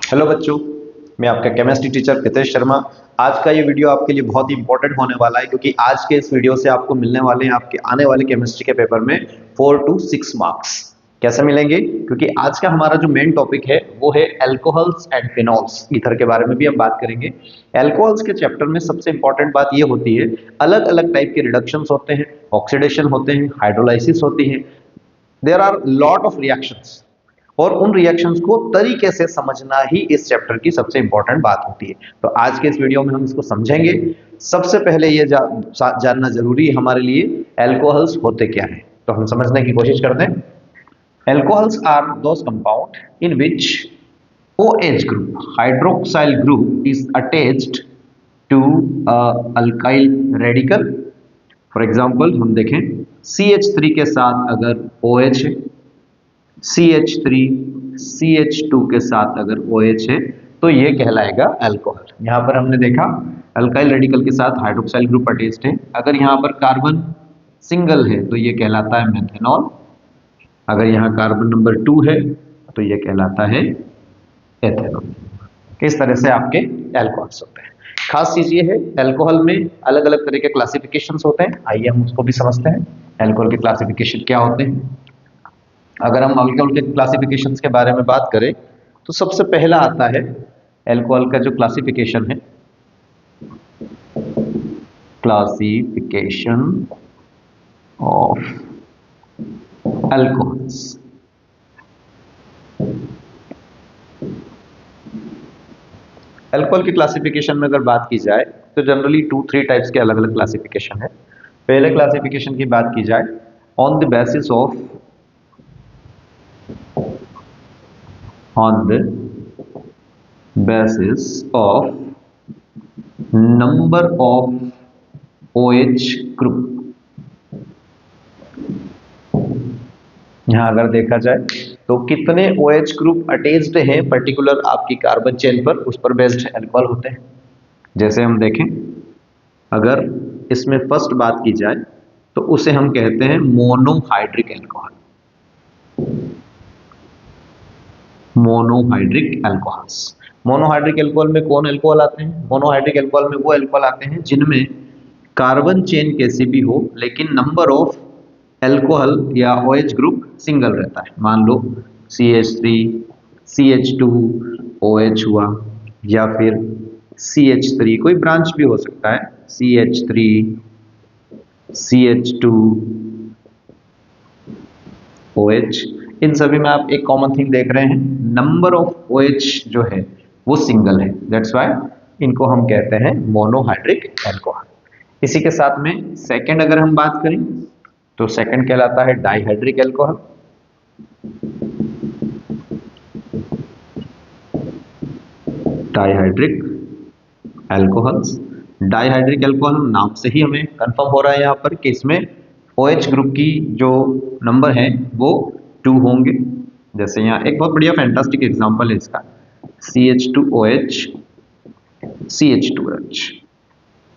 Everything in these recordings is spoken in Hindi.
हेलो बच्चों, मैं आपका केमिस्ट्री टीचर हितेश शर्मा। आज का ये वीडियो आपके लिए बहुत ही इंपॉर्टेंट होने वाला है क्योंकि आज के इस वीडियो से आपको मिलने वाले हैं आपके आने वाले केमिस्ट्री के पेपर में 4 to 6 मार्क्स। कैसे मिलेंगे? क्योंकि आज का हमारा जो मेन टॉपिक है वो है अल्कोहल्स एंड फिनॉल्स। ईथर के बारे में भी हम बात करेंगे। अल्कोहल्स के चैप्टर में सबसे इंपॉर्टेंट बात ये होती है, अलग अलग टाइप के रिडक्शंस होते हैं, ऑक्सीडेशन होते हैं, हाइड्रोलाइसिस होती है, there are lot of reactions, और उन रिएक्शंस को तरीके से समझना ही इस चैप्टर की सबसे इंपॉर्टेंट बात होती है। तो आज के इस वीडियो में हम इसको समझेंगे। सबसे पहले ये जानना जरूरी है हमारे लिए, अल्कोहल्स होते क्या हैं। तो हम समझने की कोशिश करते हैं। Alcohols are those compound in which OH group, hydroxyl group is attached to a alkyl radical. For example हम देखें, CH3 के साथ अगर OH है, CH3 CH2 के साथ अगर OH है तो ये कहलाएगा अल्कोहल। यहाँ पर हमने देखा अल्काइल रेडिकल के साथ हाइड्रोक्साइल ग्रुप अटैच्ड है। अगर यहाँ पर कार्बन सिंगल है तो ये कहलाता है मेथेनॉल। अगर यहाँ कार्बन नंबर 2 है तो ये कहलाता है एथेनॉल। इस तरह से आपके अल्कोहल्स होते हैं। खास चीज ये है, अल्कोहल में अलग अलग तरह के क्लासिफिकेशंस होते हैं। आइए हम उसको भी समझते हैं, अल्कोहल के क्लासिफिकेशन क्या होते हैं। अगर हम अल्कोहल के क्लासिफिकेशंस के बारे में बात करें तो सबसे पहला आता है अल्कोहल का जो क्लासिफिकेशन है, क्लासिफिकेशन ऑफ अल्कोहल्स। अल्कोहल की क्लासिफिकेशन में अगर बात की जाए तो जनरली 2-3 टाइप्स के अलग अलग क्लासिफिकेशन है। पहले क्लासिफिकेशन की बात की जाए, on the basis of number of OH group। यहां अगर देखा जाए तो कितने OH ग्रुप अटैच्ड हैं पर्टिकुलर आपकी कार्बन चेन पर, उस पर बेस्ड अल्कोहल होते हैं। जैसे हम देखें, अगर इसमें फर्स्ट बात की जाए तो उसे हम कहते हैं monohydric alcohol. Monohydric alcohols. Monohydric alcohol में कौन अल्कोहल आते हैं? मोनोहाइड्रिक अल्कोहल में वो अल्कोहल आते हैं जिनमें कार्बन चेन कैसी भी हो लेकिन नंबर ऑफ अल्कोहल या OH ग्रुप सिंगल रहता है। मान लो CH3 CH2 OH हुआ, या फिर CH3 कोई ब्रांच भी हो सकता है, CH3 CH2 OH। इन सभी में आप एक कॉमन थिंग देख रहे हैं, नंबर ऑफ OH जो है वो सिंगल है। दैट्स व्हाई इनको हम कहते हैं मोनोहाइड्रिक अल्कोहल। इसी के साथ में सेकंड अगर हम बात करें तो सेकंड कहलाता है dihydric alcohol. Dihydric alcohols. Dihydric alcohol नाम से ही हमें कंफर्म हो रहा है यहाँ पर कि इसमें OH ग्रुप की जो नंबर है वो 2 होंगे। जैसे यहाँ एक बहुत बढ़िया फैंटास्टिक एग्जांपल है इसका, CH2OH CH2H।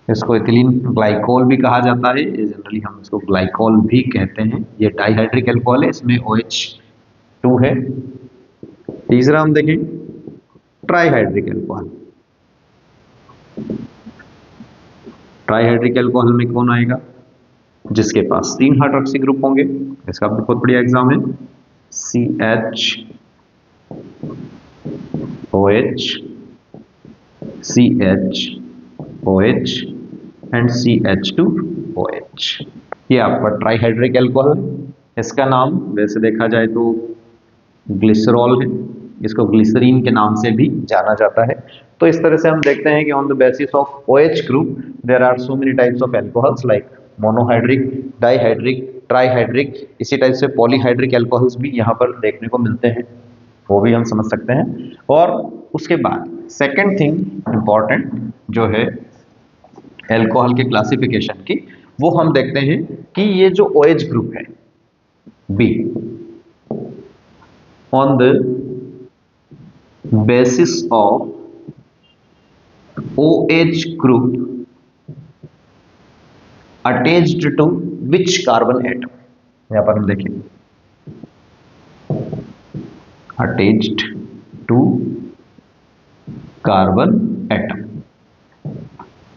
इसको इथिलीन ग्लाइकोल भी कहा जाता है, जनरली हम इसको ग्लाइकोल भी कहते हैं। ये डाइहाइड्रिक अल्कोहल है, इसमें OH2 है। तीसरा हम देखें ट्राइहाइड्रिक अल्कोहल। ट्राइहाइड्रिक अल्कोहल में कौन आएगा? जिसके पास 3 हाइड्रोक्सी ग्रुप होंगे। इसका भी बहुत बढ़िया एग्जाम है, CHOH CHOH एंड CH2OH। ये आपका ट्राइहाइड्रिक अल्कोहल है। इसका नाम वैसे देखा जाए तो ग्लिसरॉल है, इसको ग्लिसरीन के नाम से भी जाना जाता है। तो इस तरह से हम देखते हैं कि on the basis of OH group there are so many types of alcohols like monohydric, dihydric, trihydric. इसी टाइप से पॉलीहाइड्रिक अल्कोहल्स भी यहाँ पर देखने को मिलते हैं, वो भी हम समझ सकते हैं। और उसके बाद सेकेंड थिंग इंपॉर्टेंट जो है अल्कोहल के क्लासिफिकेशन की, वो हम देखते हैं कि ये जो OH ग्रुप है B, on the basis of OH group attached to which carbon atom। यहां पर हम देखें attached to कार्बन एटम।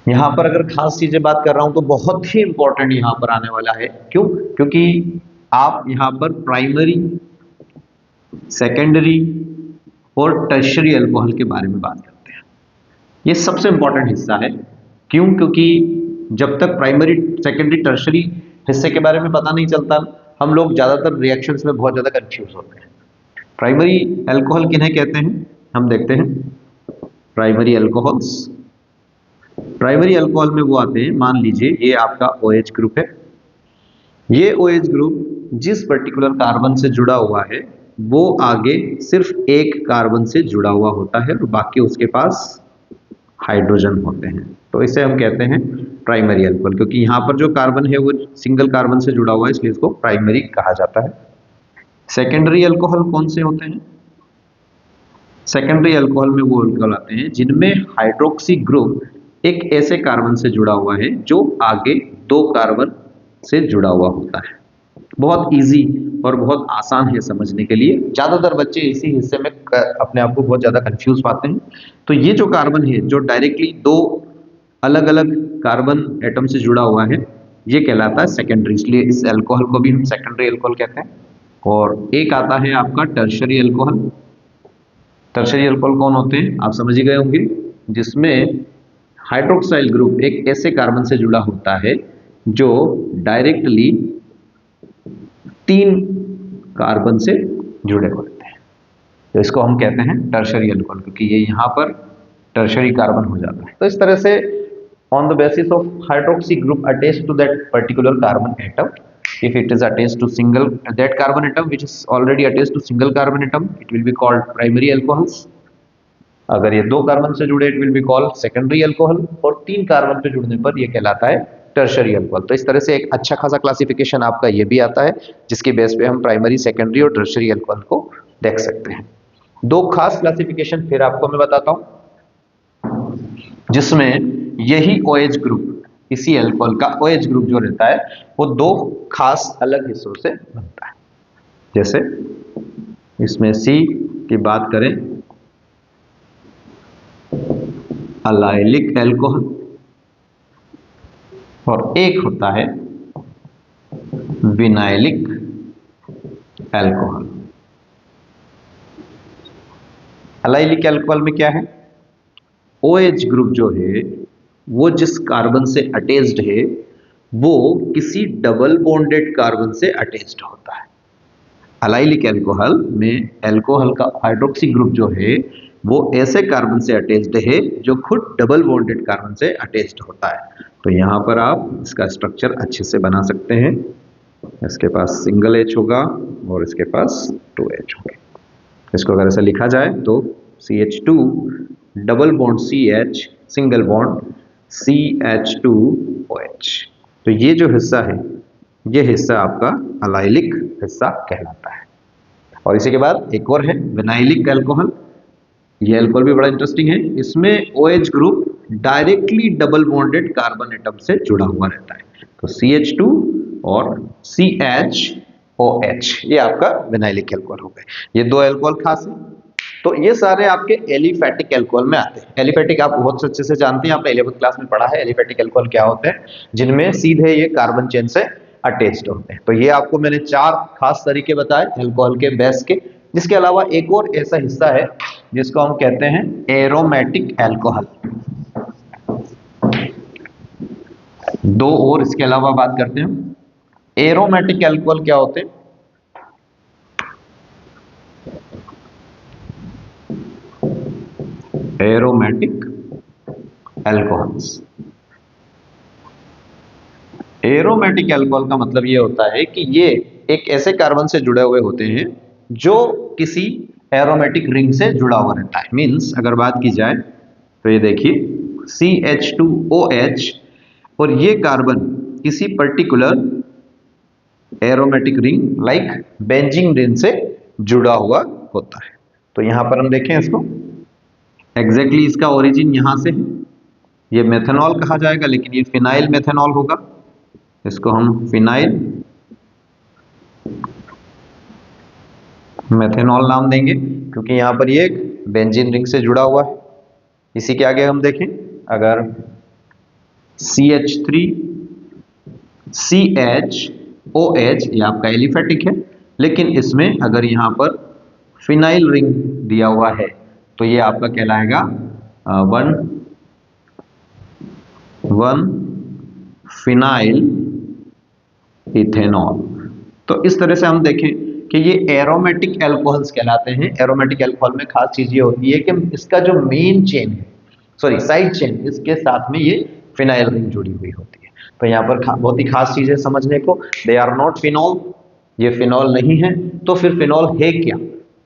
यहां पर अगर खास चीजें बात कर रहा हूं तो बहुत ही इंपॉर्टेंट यहां पर आने वाला है। क्यों? क्योंकि आप यहां पर प्राइमरी, सेकेंडरी और टर्शियरी अल्कोहल के बारे में बात करते हैं। ये सबसे इंपॉर्टेंट हिस्सा है। क्यों? क्योंकि जब तक प्राइमरी, सेकेंडरी, टर्शियरी हिस्से के बारे में पता नहीं चलता, हम लोग ज्यादातर रिएक्शंस में बहुत ज्यादा कंफ्यूज होते हैं। प्राइमरी अल्कोहल किन्हें कहते हैं, हम देखते हैं। प्राइमरी अल्कोहल्स, प्राइमरी अल्कोहल में वो आते हैं, मान लीजिए ये आपका OH ग्रुप है। ये OH ग्रुप जिस पर्टिकुलर कार्बन से जुड़ा हुआ है वो आगे सिर्फ एक कार्बन से जुड़ा हुआ होता है और बाकी उसके पास हाइड्रोजन होते हैं। तो इसे हम कहते हैं प्राइमरी अल्कोहल, क्योंकि यहाँ पर जो कार्बन है वो सिंगल कार्बन से जुड़ा हुआ है, इसलिए इसको प्राइमरी कहा जाता है। सेकेंडरी अल्कोहल कौन से होते हैं? सेकेंडरी अल्कोहल में वो अल्कोहल आते हैं जिनमें हाइड्रोक्सी ग्रुप एक ऐसे कार्बन से जुड़ा हुआ है जो आगे दो कार्बन से जुड़ा हुआ होता है। बहुत इजी और बहुत आसान है समझने के लिए। ज्यादातर बच्चे इसी हिस्से में अपने आप को बहुत ज्यादा कंफ्यूज पाते हैं। तो ये जो कार्बन है जो डायरेक्टली दो अलग अलग कार्बन एटम से जुड़ा हुआ है, ये कहलाता है सेकेंडरी, इसलिए इस अल्कोहल को भी हम सेकेंडरी अल्कोहल कहते हैं। और एक आता है आपका टर्शियरी अल्कोहल। टर्शियरी अल्कोहल कौन होते हैं आप समझ ही गए होंगे, जिसमें हाइड्रोक्साइल ग्रुप एक ऐसे कार्बन से जुड़ा होता है जो डायरेक्टली तीन कार्बन से जुड़े होते हैं। तो इसको हम कहते हैं टर्शियरी अल्कोहल, क्योंकि ये यहाँ पर टर्शियरी कार्बन हो जाता है। तो इस तरह से on the basis of hydroxy group attached to that particular carbon atom, if it is attached to single, that carbon atom which is already attached to single carbon atom, it will be called primary alcohols. अगर ये दो कार्बन से जुड़े it will be called secondary alcohol, और तीन कार्बन पे जुड़ने पर ये कहलाता है टर्शियरी अल्कोहल। तो इस तरह से एक अच्छा खासा क्लासिफिकेशन आपका ये भी आता है, जिसके बेस पे हम प्राइमरी, सेकेंडरी और टर्शियरी अल्कोहल को देख सकते हैं। दो खास क्लासिफिकेशन फिर आपको मैं बताता हूं, जिसमें यही OH ग्रुप, इसी अल्कोहल का OH ग्रुप जो रहता है वो दो खास अलग हिस्सों से बनता है। जैसे इसमें C की बात करें, अलाइलिक अल्कोहल, और एक होता है विनाइलिक अल्कोहल। अलाइलिक अल्कोहल में क्या है, OH ग्रुप जो है वो जिस कार्बन से अटैच्ड है वो किसी डबल बॉन्डेड कार्बन से अटैच्ड होता है। अलाइलिक अल्कोहल में अल्कोहल का हाइड्रोक्सी ग्रुप जो है वो ऐसे कार्बन से अटैच्ड है जो खुद डबल बॉन्डेड कार्बन से अटैच्ड होता है। तो यहां पर आप इसका स्ट्रक्चर अच्छे से बना सकते हैं। इसके पास सिंगल H होगा और इसके पास 2H होंगे। इसको अगर ऐसा लिखा जाए तो CH2 double bond CH, single bond CH2OH। तो ये जो हिस्सा है ये हिस्सा आपका अलाइलिक हिस्सा कहलाता है। और इसी के बाद एक और है विनाइलिक अल्कोहल। ये अल्कोहल भी बड़ा इंटरेस्टिंग है। इसमें OH group directly double bonded carbon atom से जुड़ा हुआ रहता है। तो CH2 और CHOH ये आपका विनाइलिक अल्कोहल हो गए। ये दो अल्कोहल खास है। तो ये सारे आपके एलिफैटिक अल्कोहल में आते हैं। एलिफैटिक आप बहुत अच्छे से जानते हैं, आपने 11th क्लास में पढ़ा है एलिफैटिक अल्कोहल क्या होते हैं, जिनमें सीधे ये कार्बन चेन से अटैच्ड होते हैं। तो ये आपको मैंने चार खास तरीके बताए अल्कोहल के बेस के। जिसके अलावा एक और ऐसा हिस्सा है जिसको हम कहते हैं एरोमेटिक अल्कोहल। दो और इसके अलावा बात करते हैं। एरोमेटिक अल्कोहल क्या होते हैं, एरोमेटिक अल्कोहल्स। एरोमेटिक अल्कोहल का मतलब ये होता है कि ये एक ऐसे कार्बन से जुड़े हुए होते हैं जो किसी एरोमेटिक रिंग से जुड़ा हुआ रहता है। मींस अगर बात की जाए तो ये देखिए CH2OH और ये कार्बन किसी particular aromatic ring like benzene ring से जुड़ा हुआ होता है। तो यहां पर हम देखें इसको, एग्जैक्टली इसका ओरिजिन यहां से है। ये मेथनॉल कहा जाएगा लेकिन ये फिनाइल मेथनॉल होगा। इसको हम फिनाइल मेथनॉल नाम देंगे क्योंकि यहां पर ये बेंजीन रिंग से जुड़ा हुआ है। इसी के आगे हम देखें, अगर CH3 CHOH ये आपका एलिफेटिक है, लेकिन इसमें अगर यहां पर फिनाइल रिंग दिया हुआ है तो ये आपका कहलाएगा 1 फिनाइल इथेनॉल। तो इस तरह से हम देखें कि ये एरोमेटिक एल्कोहल्स कहलाते हैं। एरोमेटिक एल्कोहल में खास चीज ये होती है कि इसका जो मेन चेन है, सॉरी साइड चेन, इसके साथ में ये फिनाइल रिंग जुड़ी हुई होती है। तो यहाँ पर बहुत ही खास चीज है समझने को, दे आर नॉट फिनॉल, ये फिनॉल नहीं है। तो फिर फिनॉल है क्या,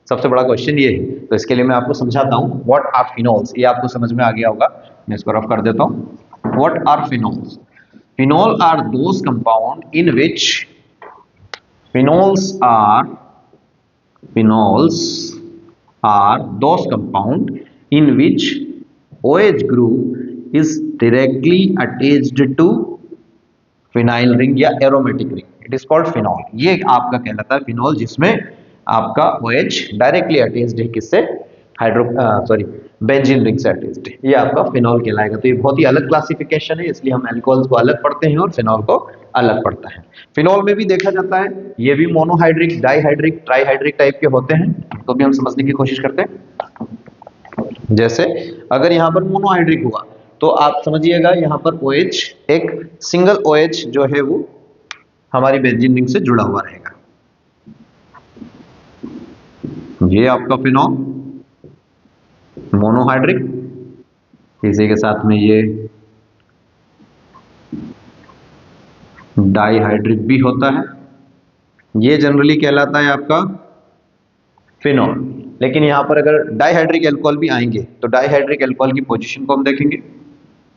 सबसे बड़ा क्वेश्चन ये है। तो इसके लिए मैं आपको समझाता हूँ व्हाट आर फिनॉल्स, ये आपको समझ में आ गया होगा, मैं इसको रफ कर देता हूँ। What are phenols? Phenol are those compound in which Phenols are those compound in which OH group is directly attached to phenyl ring या aromatic ring. It is called phenol. ये आपका कहलाता है phenol, जिसमें आपका OH डायरेक्टली अटैच्ड है किससे, बेंजीन रिंग से अटैच्ड है, ये आपका फिनॉल कहलाएगा। तो ये बहुत ही अलग क्लासिफिकेशन है, इसलिए हम अल्कोहल्स को अलग पढ़ते हैं और फिनॉल को अलग पढ़ता है। फिनॉल में भी देखा जाता है, ये भी मोनोहाइड्रिक, डाइहाइड्रिक, ट्राइहाइड्रिक टाइप के होते हैं, तो भी हम समझने की कोशिश करते हैं। जैसे अगर यहाँ पर मोनोहाइड्रिक हुआ तो आप समझिएगा यहाँ पर OH एक सिंगल OH जो है वो हमारी बेंजीन रिंग से जुड़ा हुआ रहेगा, ये आपका फिनॉल मोनोहाइड्रिक। इसी के साथ में ये डाइहाइड्रिक भी होता है, ये जनरली कहलाता है आपका फिनॉल। लेकिन यहां पर अगर डाइहाइड्रिक अल्कोहल भी आएंगे तो डाइहाइड्रिक अल्कोहल की पोजीशन को हम देखेंगे,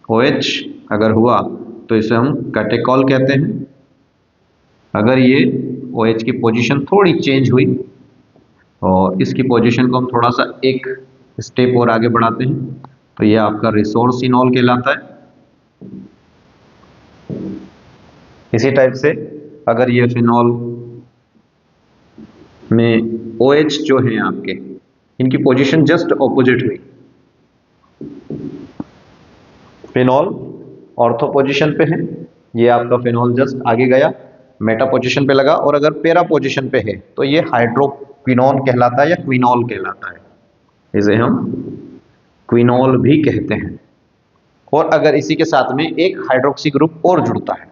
OH अगर हुआ तो इसे हम कैटेकॉल कहते हैं। अगर ये OH की पोजीशन थोड़ी चेंज हुई और इसकी पोजीशन को हम थोड़ा सा एक स्टेप और आगे बढ़ाते हैं तो ये आपका रिसोर्सिनॉल कहलाता है। इसी टाइप से अगर ये फिनॉल में OH जो है आपके, इनकी पोजीशन जस्ट ऑपोजिट हुई, फिनॉल ऑर्थो पोजीशन पे है, ये आपका फिनॉल जस्ट आगे गया मेटा पोजीशन पे लगा, और अगर पैरा पोजीशन पे है तो ये हाइड्रोक्विनोन कहलाता है या क्विनॉल कहलाता है, इसे हम क्विनॉल भी कहते हैं। और अगर इसी के साथ में एक हाइड्रोक्सी ग्रुप और जुड़ता है,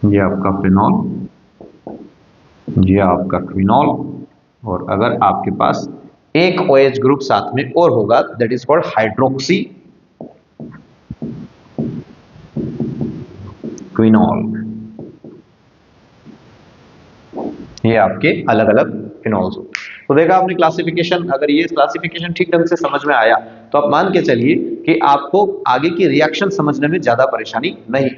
ये आपका फिनॉल, ये आपका क्विनॉल, और अगर आपके पास एक OH ग्रुप साथ में और होगा that is called hydroxy quinol. ये आपके अलग अलग फिनॉल्स होते हैं। तो देखा आपने क्लासिफिकेशन, अगर ये क्लासिफिकेशन ठीक ढंग से समझ में आया तो आप मान के चलिए कि आपको आगे की रिएक्शन समझने में ज्यादा परेशानी नहीं